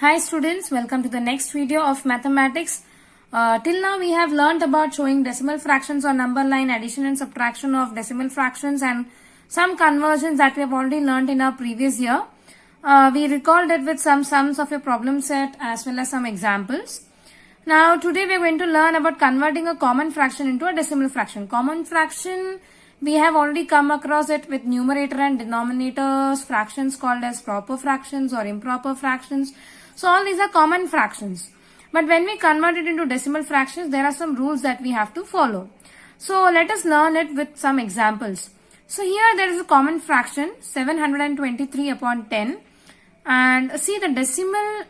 Hi students, welcome to the next video of mathematics. Till now we have learnt about showing decimal fractions on number line, addition and subtraction of decimal fractions and some conversions that we have already learnt in our previous year. We recalled it with some sums of a problem set as well as some examples. Now today we are going to learn about converting a common fraction into a decimal fraction. Common fraction, we have already come across it with numerator and denominators, fractions called as proper fractions or improper fractions. So all these are common fractions. But when we convert it into decimal fractions, there are some rules that we have to follow. So let us learn it with some examples. So here there is a common fraction 723 upon 10, and see the decimal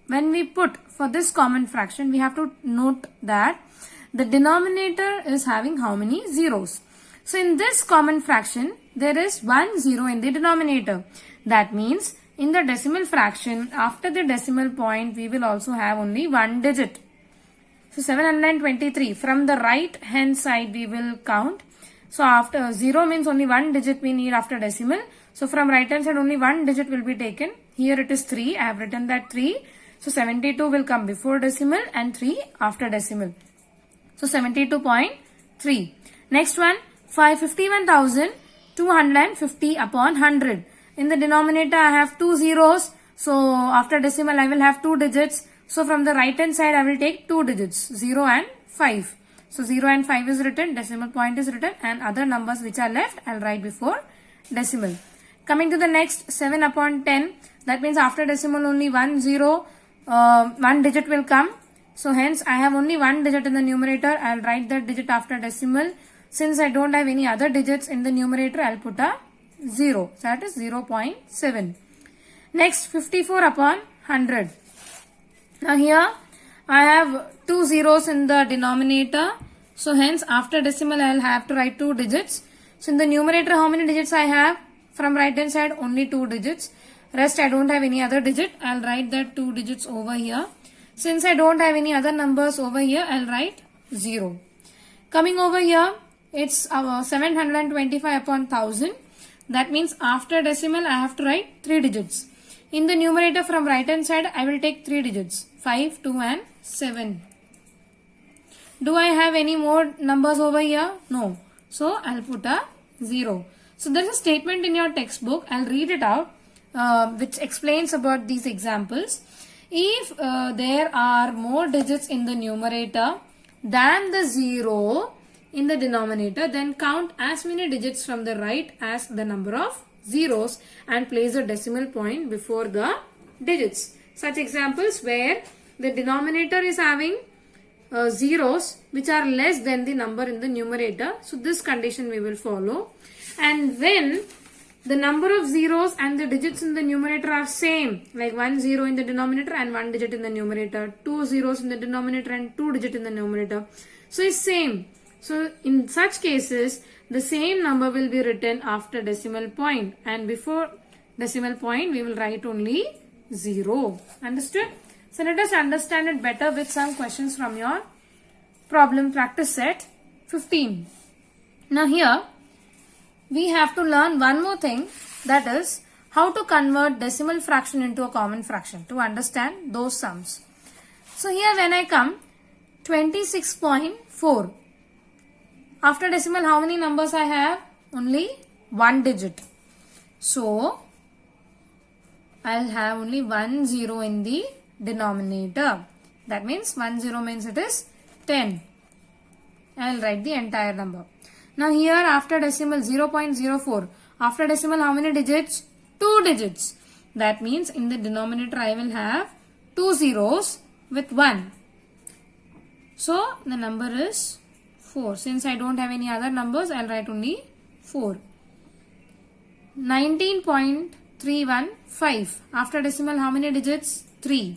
when we put for this common fraction, we have to note that the denominator is having how many zeros. So in this common fraction, there is 1 0 in the denominator. That means in the decimal fraction, after the decimal point, we will also have only one digit. So 723, from the right hand side we will count. So after 0 means only one digit we need after decimal. So from right hand side only one digit will be taken. Here it is 3, I have written that 3. So 72 will come before decimal and 3 after decimal. So 72.3. Next one, 51,250 upon 100. In the denominator I have 2 zeros. So after decimal I will have 2 digits. So from the right hand side I will take 2 digits, 0 and 5. So 0 and 5 is written, decimal point is written, and other numbers which are left I will write before decimal. Coming to the next, 7 upon 10. That means after decimal only 1 0, one digit will come. So hence I have only one digit in the numerator. I will write that digit after decimal. Since I don't have any other digits in the numerator, I will put a 0. So that is 0.7. Next, 54 upon 100. Now here I have 2 zeros in the denominator. So hence after decimal I will have to write 2 digits. So in the numerator how many digits I have? From right hand side only 2 digits. Rest I don't have any other digit. I will write that 2 digits over here. Since I don't have any other numbers over here, I will write 0. Coming over here, it's 725 upon 1000. That means after decimal I have to write 3 digits. In the numerator from right hand side I will take 3 digits, 5, 2 and 7. Do I have any more numbers over here? No. So I will put a 0. So there is a statement in your textbook, I will read it out, which explains about these examples. If there are more digits in the numerator than the 0 in the denominator, then count as many digits from the right as the number of zeros and place a decimal point before the digits. Such examples where the denominator is having zeros which are less than the number in the numerator. So this condition we will follow. And when the number of zeros and the digits in the numerator are same, like 1 0 in the denominator and 1 digit in the numerator, 2 zeros in the denominator and 2 digit in the numerator. So it's same. So in such cases, the same number will be written after decimal point, and before decimal point we will write only 0. Understood? So let us understand it better with some questions from your problem practice set 15. Now here we have to learn one more thing, that is how to convert decimal fraction into a common fraction to understand those sums. So here when I come 26.4. After decimal how many numbers I have? Only one digit. So I'll have only 1 0 in the denominator. That means 1 0 means it is 10. I'll write the entire number. Now here after decimal 0.04. After decimal how many digits? 2 digits. That means in the denominator I will have 2 zeros with 1. So the number is 4. Since I don't have any other numbers, I will write only 4. 19.315. After decimal how many digits? 3.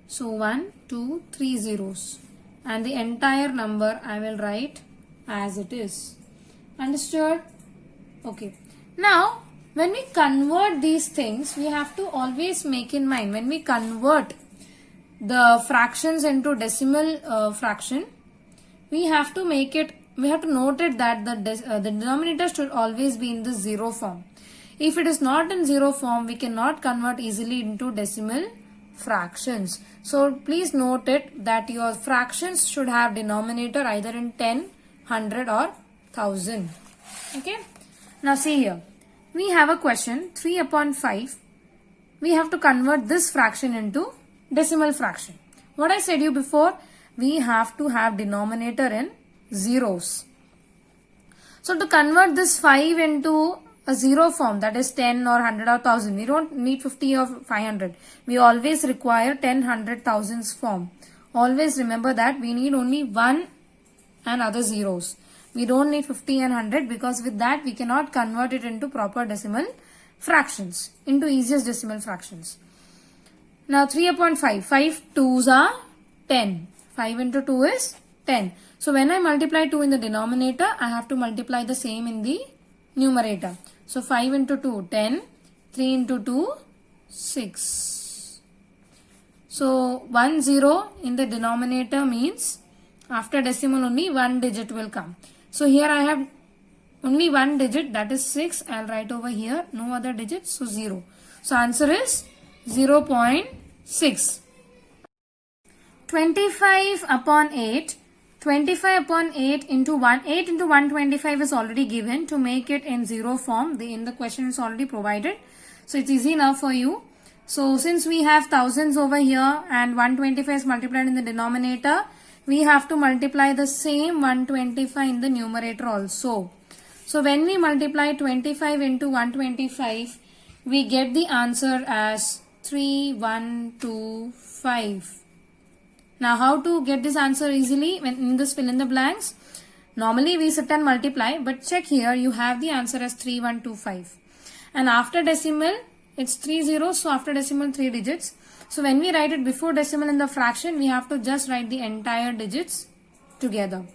So 1, 2, 3 zeros. And the entire number I will write as it is. Understood? Okay. Now, when we convert these things, we have to always make in mind, when we convert the fractions into decimal fraction, we have to note it that the denominator should always be in the 0 form. If it is not in zero form, we cannot convert easily into decimal fractions. So please note it that your fractions should have denominator either in 10, 100 or 1000. Okay. Now see here. We have a question 3 upon 5. We have to convert this fraction into decimal fraction. What I said you before, we have to have denominator in zeros. So to convert this 5 into a zero form, that is 10 or 100 or 1000, we don't need 50 or 500. We always require 10, 100, 1000s form. Always remember that we need only 1 and other zeros. We don't need 50 and 100 because with that we cannot convert it into proper decimal fractions, into easiest decimal fractions. Now 3 upon 5. 5 2s are 10. 5 into 2 is 10. So when I multiply 2 in the denominator, I have to multiply the same in the numerator. So 5 into 2, 10. 3 into 2, 6. So 1 0 in the denominator means after decimal only one digit will come. So here I have only one digit, that is 6. I'll write over here, no other digits, so 0. So answer is 0.6. 25 upon 8. 25 upon 8 into 1. 8 into 125 is already given. To make it in zero form, in the question is already provided. So it's easy now for you. So since we have thousands over here and 125 is multiplied in the denominator, we have to multiply the same 125 in the numerator also. So when we multiply 25 into 125, we get the answer as 3125. Now how to get this answer easily? When in this fill in the blanks, normally we sit and multiply, but check here, you have the answer as 3125. And after decimal, it's 3 zeros, so after decimal 3 digits. So when we write it before decimal in the fraction, we have to just write the entire digits together.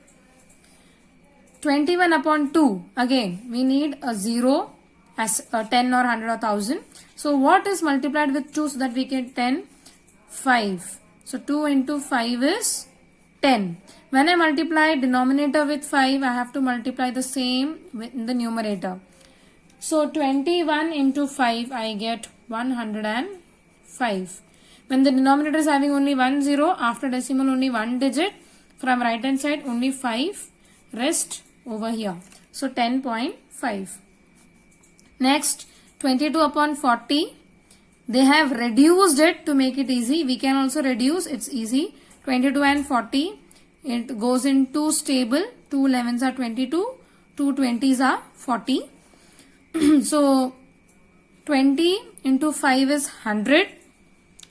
21 upon 2, again we need a 0 as 10 or 100 or 1000. So what is multiplied with 2 so that we get 10? 5. So 2 into 5 is 10. When I multiply denominator with 5, I have to multiply the same in the numerator. So 21 into 5, I get 105. When the denominator is having only 1 0, after decimal only one digit, from right hand side only 5, rest over here. So 10.5. Next, 22 upon 40. They have reduced it to make it easy. We can also reduce, it's easy. 22 and 40, it goes in 2 stable. 2 11s are 22, 2 20s are 40. So 20 into 5 is 100.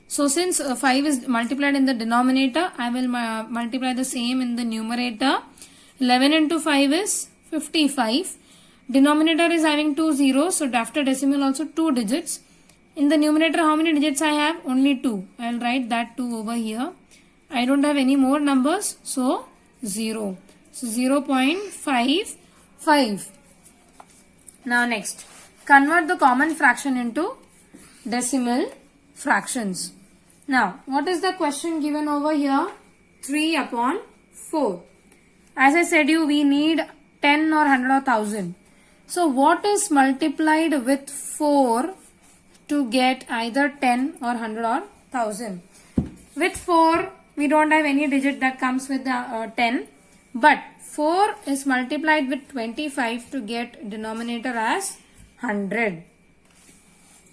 So since 5 is multiplied in the denominator, I will multiply the same in the numerator. 11 into 5 is 55. Denominator is having 2 zeros, so after decimal also 2 digits. In the numerator, how many digits I have? Only 2. I will write that 2 over here. I don't have any more numbers, so 0. So 0.55. Now next, convert the common fraction into decimal fractions. Now, what is the question given over here? 3 upon 4. As I said you, we need 10 or 100 or 1000. So what is multiplied with 4 to get either 10 or 100 or 1000? With 4, we don't have any digit that comes with the 10. But 4 is multiplied with 25 to get denominator as 100.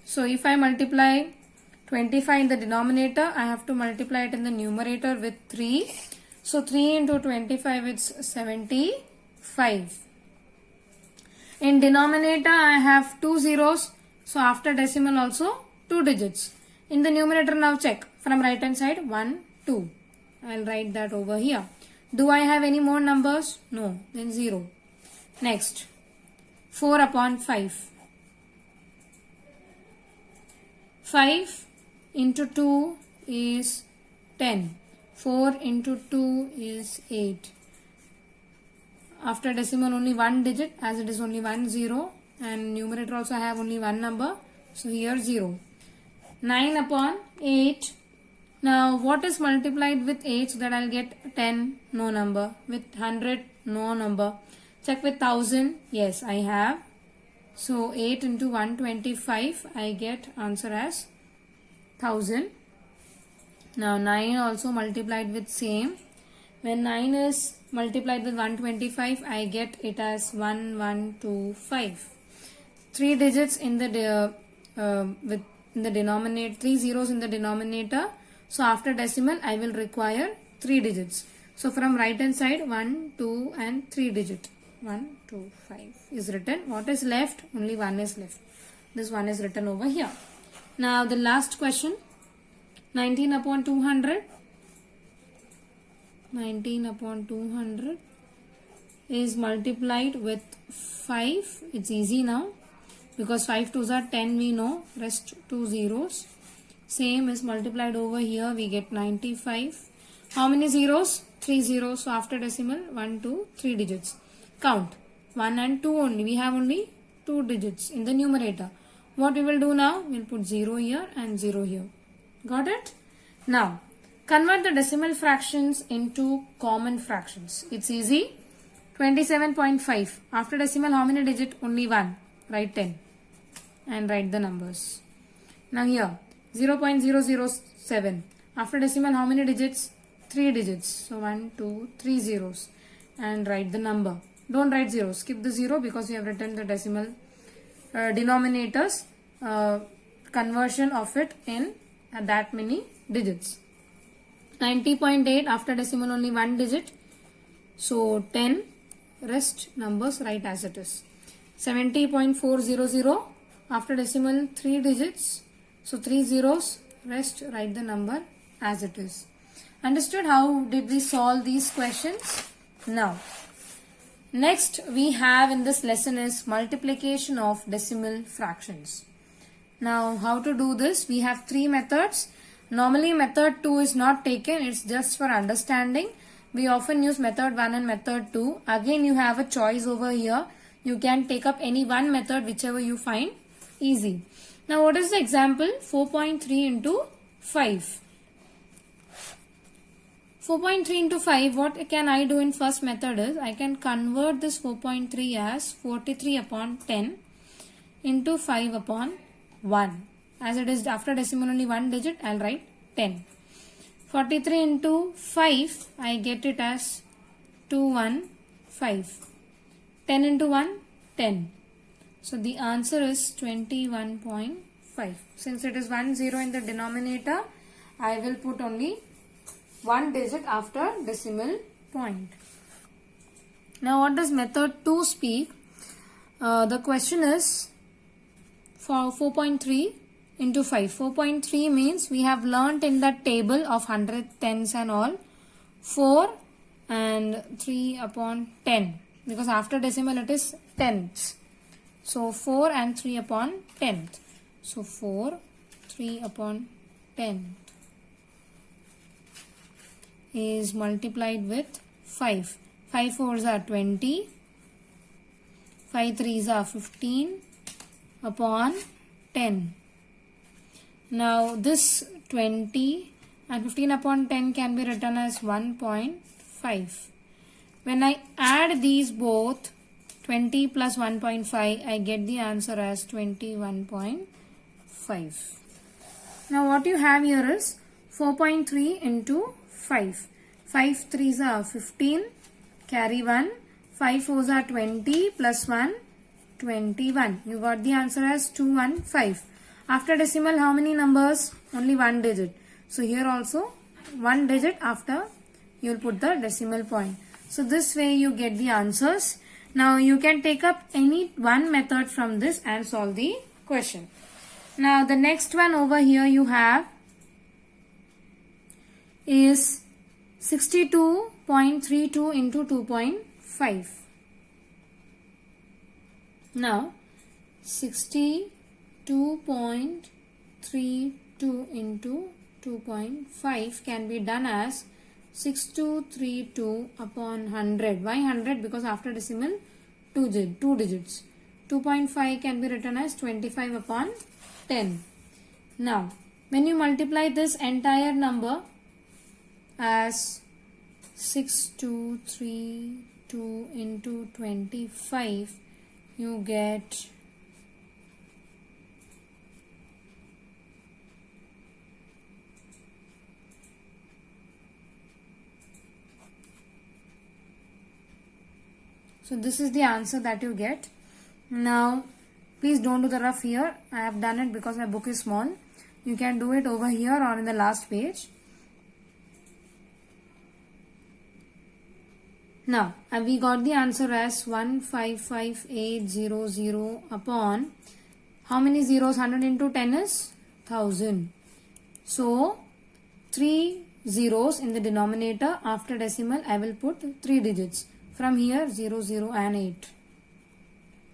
So if I multiply 25 in the denominator, I have to multiply it in the numerator with 3. So 3 into 25 it's 75. In denominator, I have 2 zeros. So after decimal also 2 digits. In the numerator now check. From right hand side 1, 2. I'll write that over here. Do I have any more numbers? No. Then 0. Next. 4 upon 5. 5 into 2 is 10. 4 into 2 is 8. After decimal only one digit, as it is only 1 0, and numerator also I have only one number, so here 0. 9 upon 8. Now what is multiplied with 8 so that I'll get 10? No number. With 100? No number. Check with 1000. Yes, I have So 8 into 125, I get answer as 1000. Now 9 also multiplied with same. When 9 is multiplied with 125, I get it as 1125. 3 digits in the denominator, 3 zeros in the denominator. So after decimal, I will require 3 digits. So from right hand side, 1, 2 and 3 digit. 1, 2, 5 is written. What is left? Only 1 is left. This one is written over here. Now the last question. 19 upon 200. 19 upon 200 is multiplied with 5. It's easy now. Because 5 2s are 10, we know. Rest 2 zeros. Same is multiplied over here. We get 95. How many zeros? 3 zeros. So after decimal, 1, 2, 3 digits. Count. 1 and 2 only. We have only 2 digits in the numerator. What we will do now? We'll put 0 here and 0 here. Got it? Now, convert the decimal fractions into common fractions. It's easy. 27.5. After decimal, how many digits? Only 1. Write 10 and write the numbers. Now here 0.007. After decimal, how many digits? 3 digits. So 1, 2, 3 zeros and write the number. Don't write 0. Skip the 0 because we have written the decimal denominators conversion of it in that many digits. 90.8 after decimal only 1 digit. So 10. Rest numbers write as it is. 70.400 after decimal 3 digits. So 3 zeros. Rest write the number as it is. Understood how did we solve these questions? Now, next we have in this lesson is multiplication of decimal fractions. Now, how to do this? We have 3 methods. Normally method 2 is not taken. It's just for understanding. We often use method 1 and method 2. Again, you have a choice over here. You can take up any one method whichever you find easy. Now what is the example? 4.3 into 5. 4.3 into 5, what can I do in first method is, I can convert this 4.3 as 43 upon 10 into 5 upon 1. As it is after decimal only 1 digit, I'll write 10. 43 into 5, I get it as 215. 10 into 1, 10. So the answer is 21.5. Since it is 1 0 in the denominator, I will put only 1 digit after decimal point. Now what does method 2 speak? The question is for 4.3 into 5. 4.3 means we have learnt in that table of 100 tens and all 4 and 3 upon 10. Because after decimal it is tenths. So 4 and 3 upon 10th. So 4, 3 upon 10 is multiplied with 5. 5 4s are 20. 5 3s are 15 upon 10. Now this 20 and 15 upon 10 can be written as 1.5. When I add these both, 20 plus 1.5, I get the answer as 21.5. Now what you have here is 4.3 into 5. 5 3s are 15, carry 1. 5 4s are 20 plus 1, 21. You got the answer as 215. After decimal, how many numbers? Only 1 digit. So here also 1 digit after you will put the decimal point. So this way you get the answers. Now you can take up any one method from this and solve the question. Now the next one over here you have is 62.32 into 2.5. Now 62.32 into 2.5 can be done as 6232 upon 100. Why 100? Because after decimal 2 digits. 2.5 can be written as 25 upon 10. Now, when you multiply this entire number as 6232 into 25, you get So this is the answer that you get. Now, please don't do the rough here. I have done it because my book is small. You can do it over here or in the last page. Now, we got the answer as 155800 upon, how many zeros? 100 into 10 is 1000. So, 3 zeros in the denominator. After decimal, I will put 3 digits. From here, 0, 0 and 8.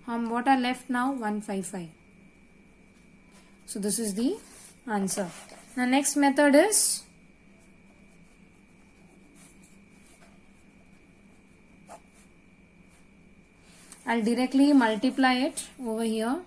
What are left now? 155. So, this is the answer. Now, next method is, I'll directly multiply it over here.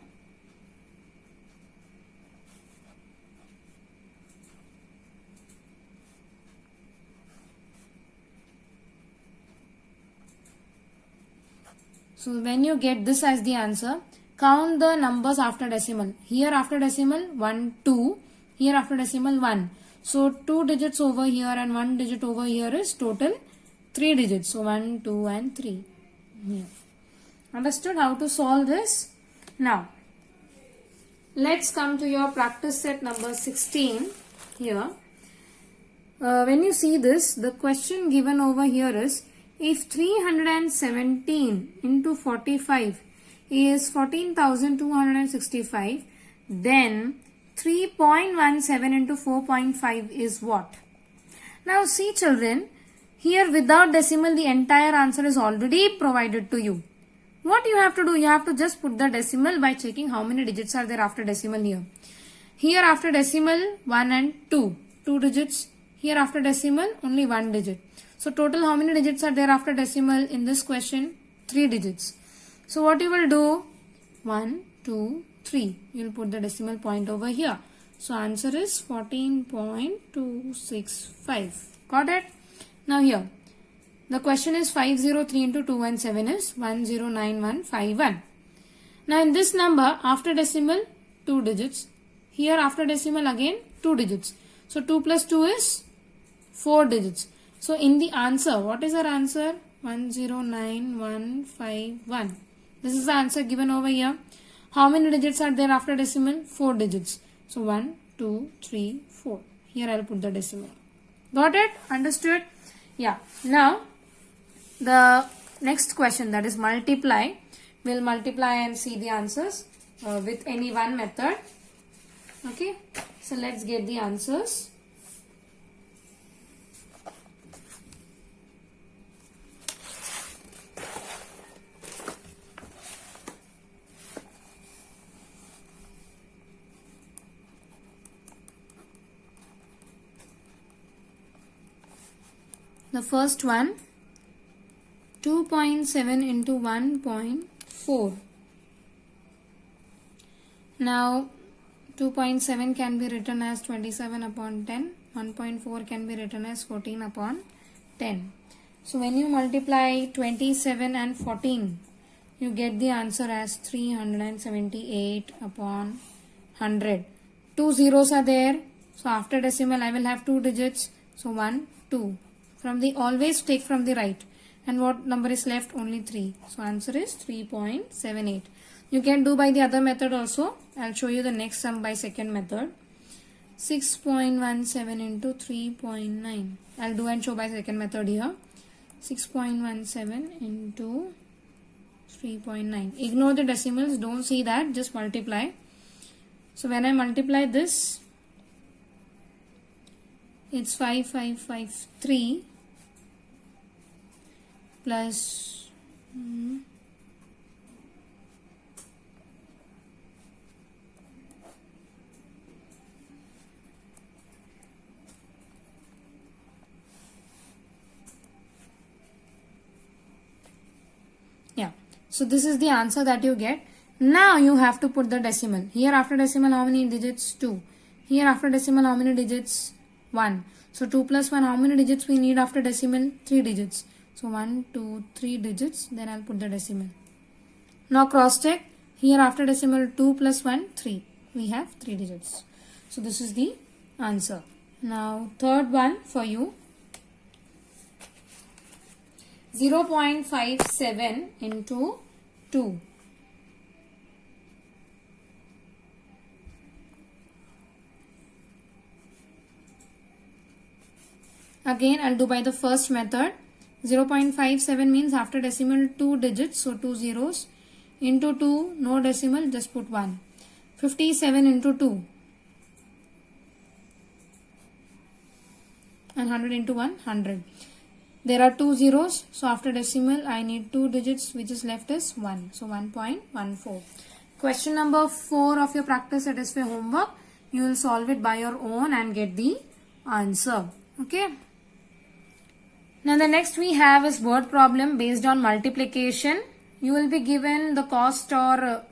So when you get this as the answer, count the numbers after decimal. Here after decimal 1, 2. Here after decimal 1. So 2 digits over here and 1 digit over here is total 3 digits. So 1, 2 and 3. Here. Understood how to solve this? Now, let's come to your practice set number 16 here. When you see this, the question given over here is, if 317 into 45 is 14,265, then 3.17 into 4.5 is what? Now see children, here without decimal the entire answer is already provided to you. What you have to do, you have to just put the decimal by checking how many digits are there after decimal here. Here after decimal 1 and 2, 2 digits. Here after decimal only 1 digit. So total how many digits are there after decimal in this question? 3 digits. So what you will do? 1, 2, 3. You will put the decimal point over here. So answer is 14.265. Got it? Now here. The question is 503 into 217 is 109151. Now in this number, after decimal, 2 digits. Here after decimal again, 2 digits. So 2 plus 2 is 4 digits. So in the answer, what is our answer? 109151. This is the answer given over here. How many digits are there after decimal? 4 digits. So 1, 2, 3, 4. Here I will put the decimal. Got it? Understood? Yeah. Now, the next question, that is multiply. We'll multiply and see the answers with any one method. Okay. So let's get the answers. The first one, 2.7 into 1.4. Now 2.7 can be written as 27 upon 10. 1.4 can be written as 14 upon 10. So when you multiply 27 and 14, you get the answer as 378 upon 100. 2 zeros are there. So after decimal I will have 2 digits. So 1, 2. Always take from the right. And what number is left? Only 3. So answer is 3.78. You can do by the other method also. I'll show you the next sum by second method. 6.17 into 3.9. I'll do and show by second method here. 6.17 into 3.9. Ignore the decimals. Don't see that. Just multiply. So when I multiply this, it's 5553 plus yeah. So this is the answer that you get. Now you have to put the decimal. Here after decimal how many digits? 2. Here after decimal how many digits? 1. So 2 plus 1, how many digits we need after decimal? 3 digits. So 1, 2, 3 digits. Then I'll put the decimal. Now cross check. Here after decimal 2 plus 1, 3. We have 3 digits. So this is the answer. Now third one for you. 0.57 into 2. Again, I'll do by the first method. 0.57 means after decimal 2 digits, so 2 zeros. Into 2, no decimal, just put 1. 57 into 2. And 100 into 1, 100. There are 2 zeros, so after decimal, I need 2 digits, which is left is 1. So 1.14. Question number 4 of your practice set is for homework. You will solve it by your own and get the answer. Okay. Now the next we have is word problem based on multiplication. You will be given the cost or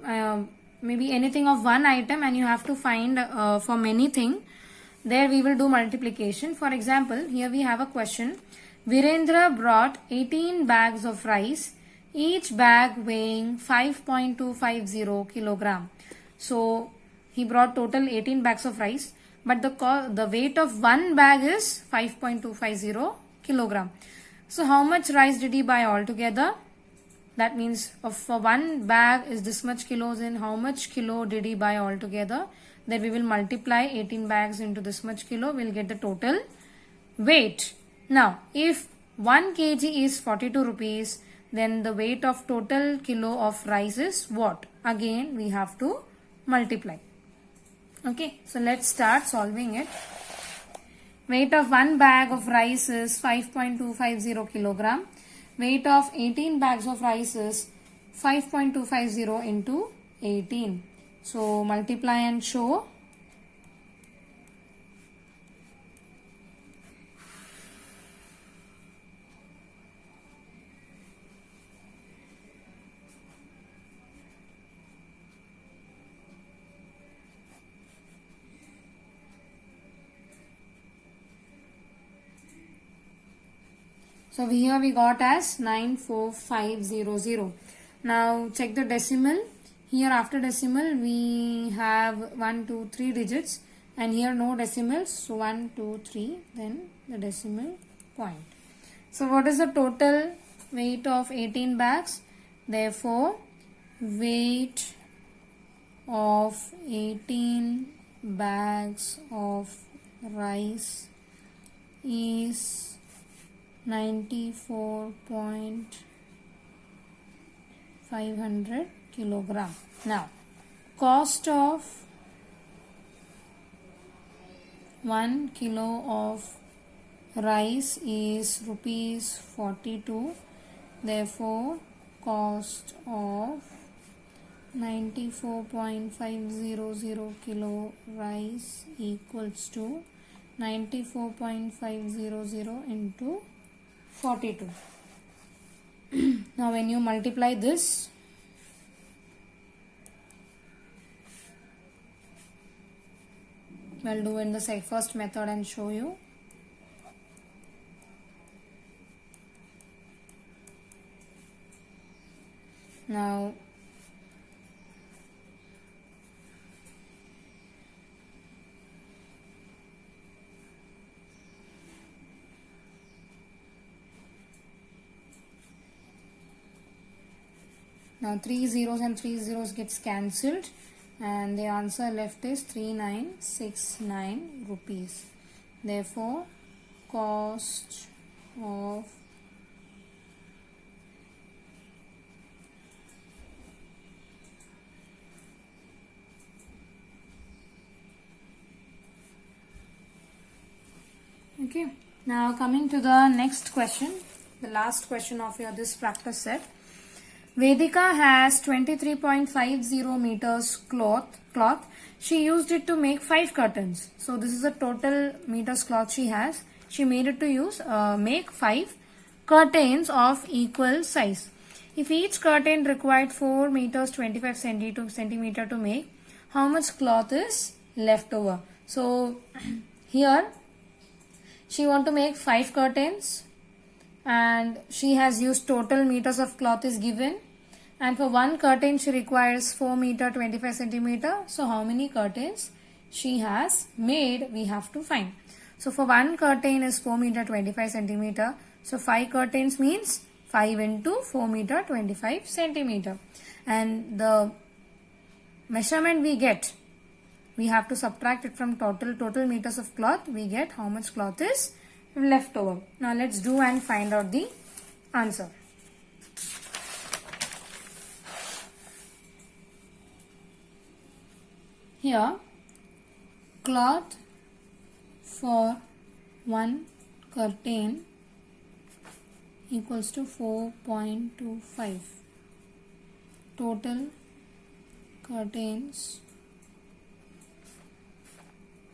maybe anything of one item and you have to find for many things. There we will do multiplication. For example, here we have a question. Virendra brought 18 bags of rice, each bag weighing 5.250 kilogram. So he brought total 18 bags of rice, but the weight of one bag is 5.250 kilogram. So how much rice did he buy altogether? That means for one bag is this much kilos in how much kilo did he buy altogether? Then we will multiply 18 bags into this much kilo. We'll get the total weight. Now, if 1 kg is 42 rupees, then the weight of total kilo of rice is what? Again, we have to multiply. Okay, so let's start solving it. Weight of one bag of rice is 5.250 kilogram. Weight of 18 bags of rice is 5.250 into 18. So multiply and show. So here we got as 94500. Now check the decimal. Here after decimal we have 1, 2, 3 digits and here no decimals. So 1, 2, 3 then the decimal point. So what is the total weight of 18 bags? Therefore weight of 18 bags of rice is 94.500 kilogram. Now, cost of 1 kilo of rice is rupees 42. Therefore, cost of 94.500 kilo rice equals to 94.500 into 42. Now when you multiply this, we'll do in the first method and show you. Now Now 3 zeros and 3 zeros gets cancelled and the answer left is 3969 rupees. Therefore, cost of okay. Now coming to the next question, the last question of your this practice set. Vedika has 23.50 meters cloth. She used it to make 5 curtains. So this is the total meters cloth she has. She made it to make 5 curtains of equal size. If each curtain required 4 meters 25 centimeter to make, how much cloth is left over? So here she want to make 5 curtains and she has used total meters of cloth is given. And for one curtain she requires 4 meter 25 centimeter. So how many curtains she has made we have to find. So for one curtain is 4 meter 25 centimeter. So 5 curtains means 5 into 4 meter 25 centimeter. And the measurement we get, we have to subtract it from total meters of cloth. We get how much cloth is left over. Now let's do and find out the answer. Here, cloth for one curtain equals to 4.25. Total curtains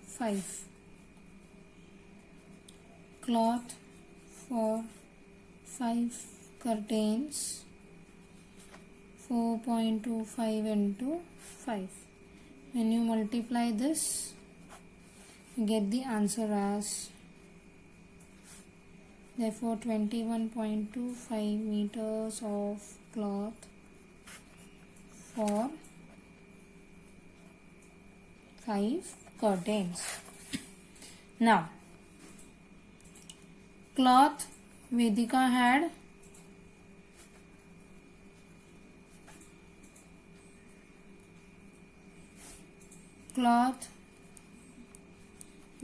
5. Cloth for 5 curtains 4.25 into 5. When you multiply this, you get the answer as, therefore 21.25 meters of cloth for 5 curtains. Now, cloth Vedika had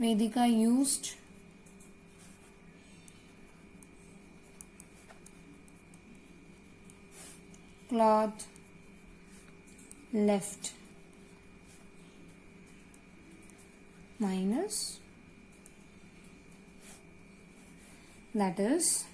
Vedika used cloth left minus, that is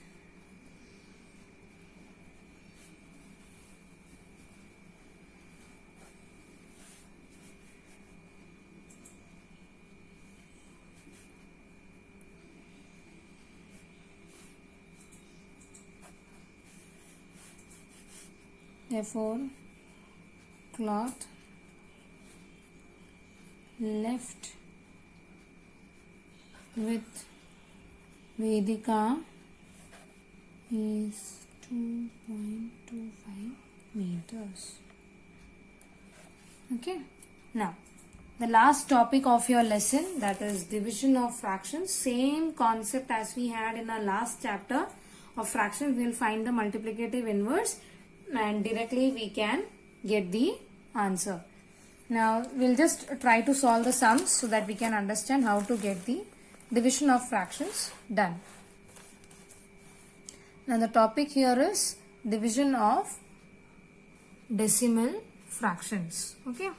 therefore cloth left with Vedika is 2.25 meters. Okay. Now, the last topic of your lesson, that is division of fractions. Same concept as we had in our last chapter of fractions. We will find the multiplicative inverse and directly we can get the answer. Now, we'll just try to solve the sums so that we can understand how to get the division of fractions done. Now, the topic here is division of decimal fractions. Okay.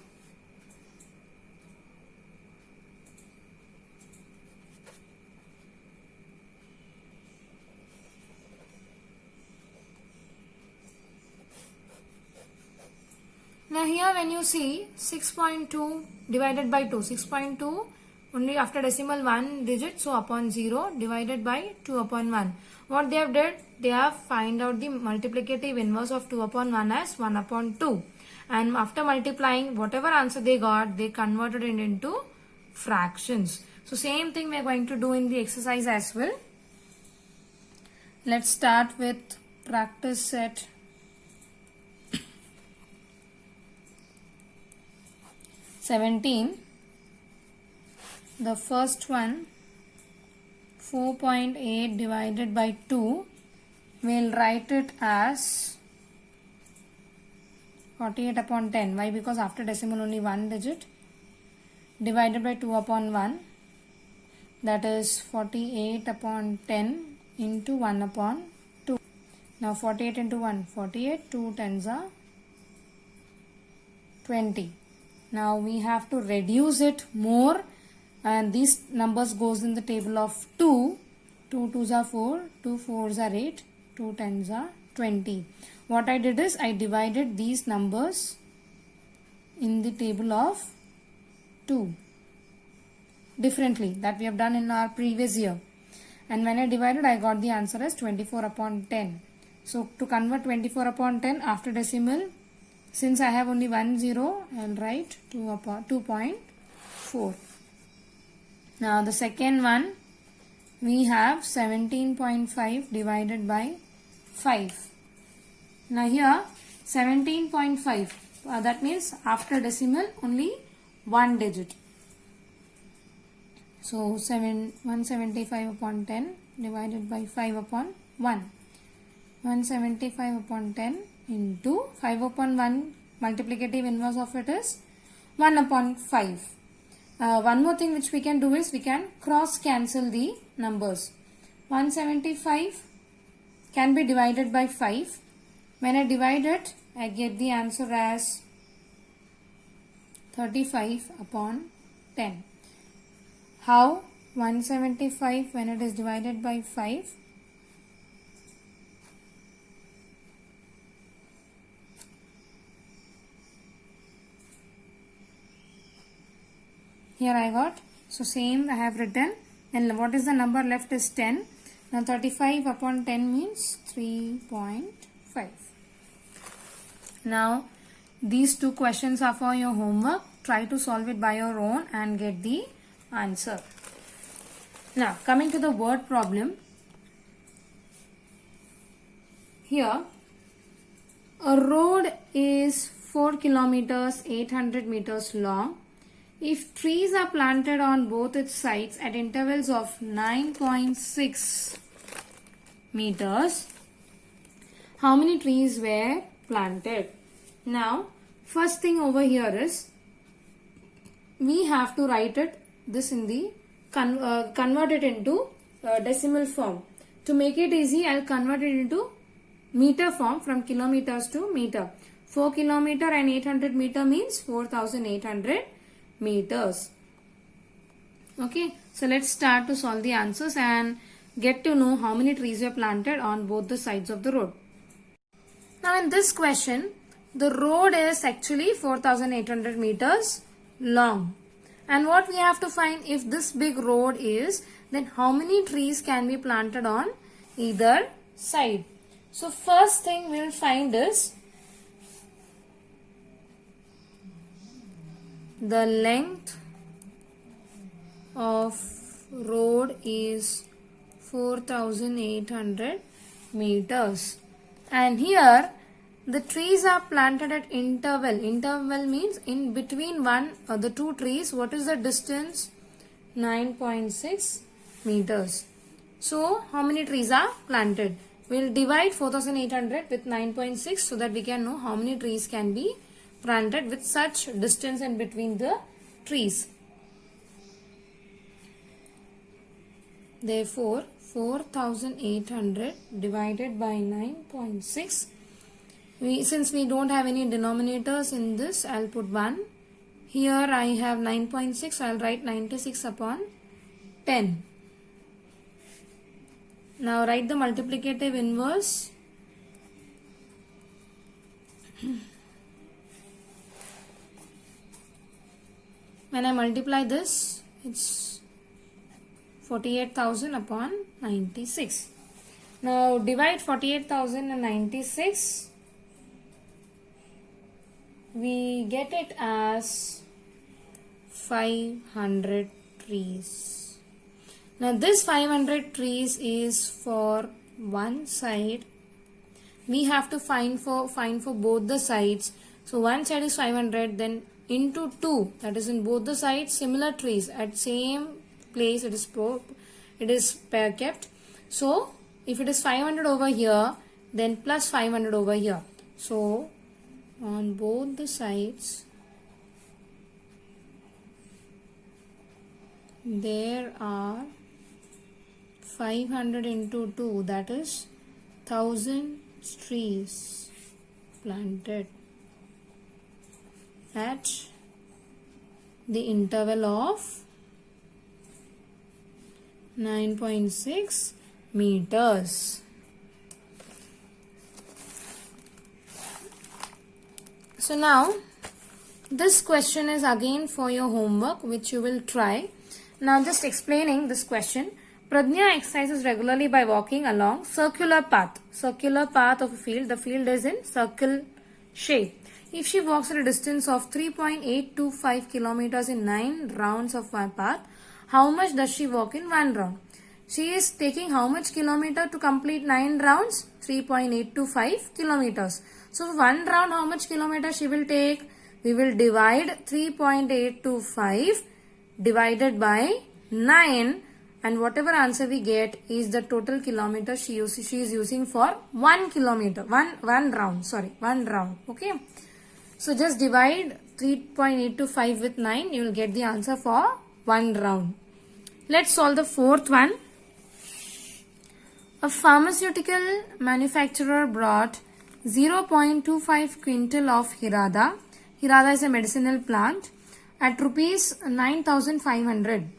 Now here when you see 6.2 divided by 2, 6.2 only after decimal 1 digit, so upon 0 divided by 2 upon 1. What they have did, they have find out the multiplicative inverse of 2 upon 1 as 1 upon 2. And after multiplying, whatever answer they got, they converted it into fractions. So same thing we are going to do in the exercise as well. Let's start with practice set 17. The first one, 4.8 divided by 2, we'll write it as 48 upon 10. Why? Because after decimal only one digit, divided by 2 upon 1, that is 48 upon 10 into 1 upon 2. Now 48 into 1, 48, 2 tens are 20. Now we have to reduce it more, and these numbers goes in the table of 2. 2 2s are 4, 2 4s are 8, 2 10s are 20. What I did is I divided these numbers in the table of 2 differently that we have done in our previous year. And when I divided, I got the answer as 24 upon 10. So to convert 24 upon 10 after decimal, since I have only 1 0, I will write 2.4. Now the second one, we have 17.5 divided by 5. Now here 17.5, that means after decimal only one digit. So 175 upon 10 divided by 5 upon 1. 175 upon 10 into 5 upon 1, multiplicative inverse of it is 1 upon 5. One more thing which we can do is we can cross cancel the numbers. 175 can be divided by 5. When I divide it, I get the answer as 35 upon 10. How? 175 when it is divided by 5. Here I got. So same I have written. And what is the number left is 10. Now 35 upon 10 means 3.5. Now these two questions are for your homework. Try to solve it by your own and get the answer. Now coming to the word problem. Here a road is 4 kilometers 800 meters long. If trees are planted on both its sides at intervals of 9.6 meters, how many trees were planted? Now, first thing over here is, we have to write this in the, convert it into decimal form. To make it easy, I'll convert it into meter form from kilometers to meter. 4 kilometer and 800 meter means 4,800 meters. Okay, so let's start to solve the answers and get to know how many trees were planted on both the sides of the road. Now in this question, the road is actually 4,800 meters long. And what we have to find, if this big road is, then how many trees can be planted on either side. So first thing we will find is the length of road is 4,800 meters. And here the trees are planted at interval. Interval means in between the two trees. What is the distance? 9.6 meters. So how many trees are planted? We'll divide 4,800 with 9.6 so that we can know how many trees can be planted with such distance in between the trees. Therefore, 4,800 divided by 9.6. Since we don't have any denominators in this, I'll put 1. Here I have 9.6. I'll write 96 upon 10. Now write the multiplicative inverse. When I multiply this, it's 48,000 upon 96. Now divide 48,000 and 96. We get it as 500 trees. Now this 500 trees is for one side. We have to find for both the sides. So one side is 500, then into 2, that is in both the sides, similar trees at same place it is kept. So if it is 500 over here, then plus 500 over here. So on both the sides there are 500 into 2, that is 1,000 trees planted at the interval of 9.6 meters. So now this question is again for your homework, which you will try. Now just explaining this question. Pradnya exercises regularly by walking along circular path of a field. The field is in circle shape. If she walks at a distance of 3.825 kilometers in 9 rounds of one path, how much does she walk in one round? She is taking how much kilometer to complete 9 rounds? 3.825 kilometers. So one round, how much kilometer she will take? We will divide 3.825 divided by 9. and whatever answer we get is the total kilometer she is using for 1 kilometer, one round, okay. So just divide 3.825 with 9, you will get the answer for 1 round. Let's solve the fourth one. A pharmaceutical manufacturer brought 0.25 quintal of Hirada. Hirada is a medicinal plant at rupees 9,500.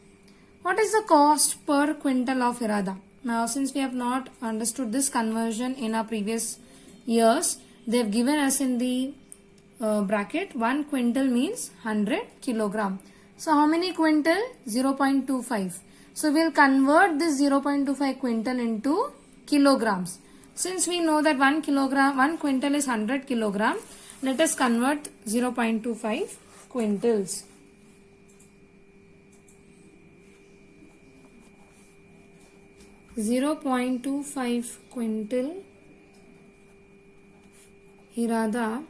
What is the cost per quintal of Hirada? Now, since we have not understood this conversion in our previous years, they have given us in the bracket 1 quintal means 100 kilogram. So, how many quintal? 0.25. So, we will convert this 0.25 quintal into kilograms. Since we know that 1 quintal is 100 kilogram, let us convert 0.25 quintals. .25 quintal Hirada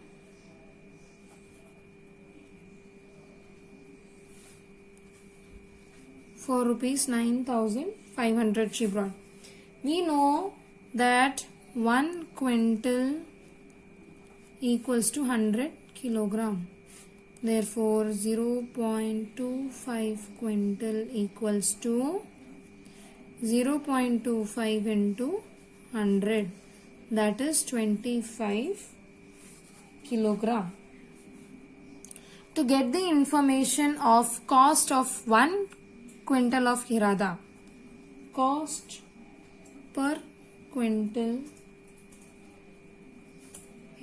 for rupees 9,500 she brought. We know that 1 quintal equals to 100 kilogram. Therefore, 0.25 quintal equals to 0.25 into 100, that is 25 kilogram. To get the information of cost of 1 quintal of Hirada, cost per quintal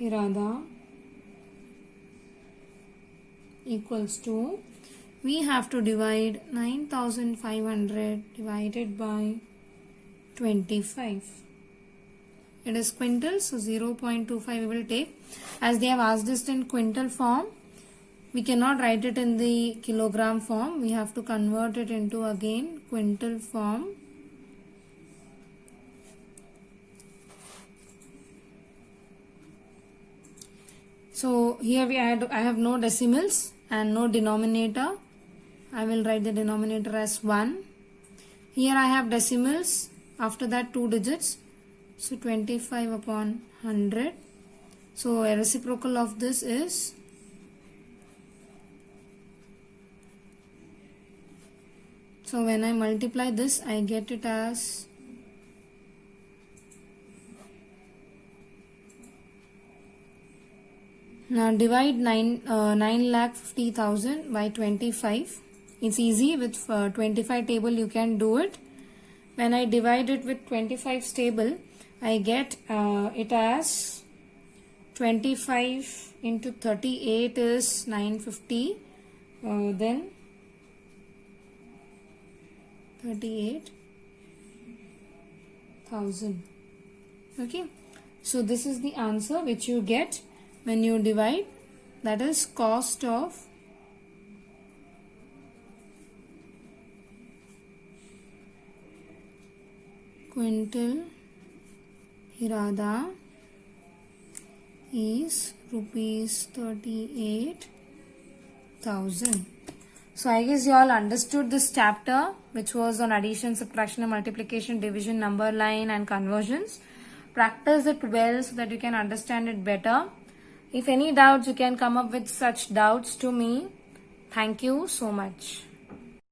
Hirada equals to, we have to divide 9,500 divided by 25. It is quintal, so 0.25 we will take. As they have asked us in quintal form, we cannot write it in the kilogram form. We have to convert it into again quintal form. So here I have no decimals and no denominator. I will write the denominator as 1. Here I have decimals, after that 2 digits. So 25 upon 100. So a reciprocal of this is so when I multiply this, I get it as now divide 9,50,000 by 25. It's easy with 25 table you can do it. When I divide it with 25 table, I get it as 25 into 38 is 950. Then 38,000. Okay. So this is the answer which you get when you divide. That is cost of quintal Hirada is rupees 38,000. So I guess you all understood this chapter, which was on addition, subtraction and multiplication, division, number line and conversions. Practice it well so that you can understand it better. If any doubts, you can come up with such doubts to me. Thank you so much.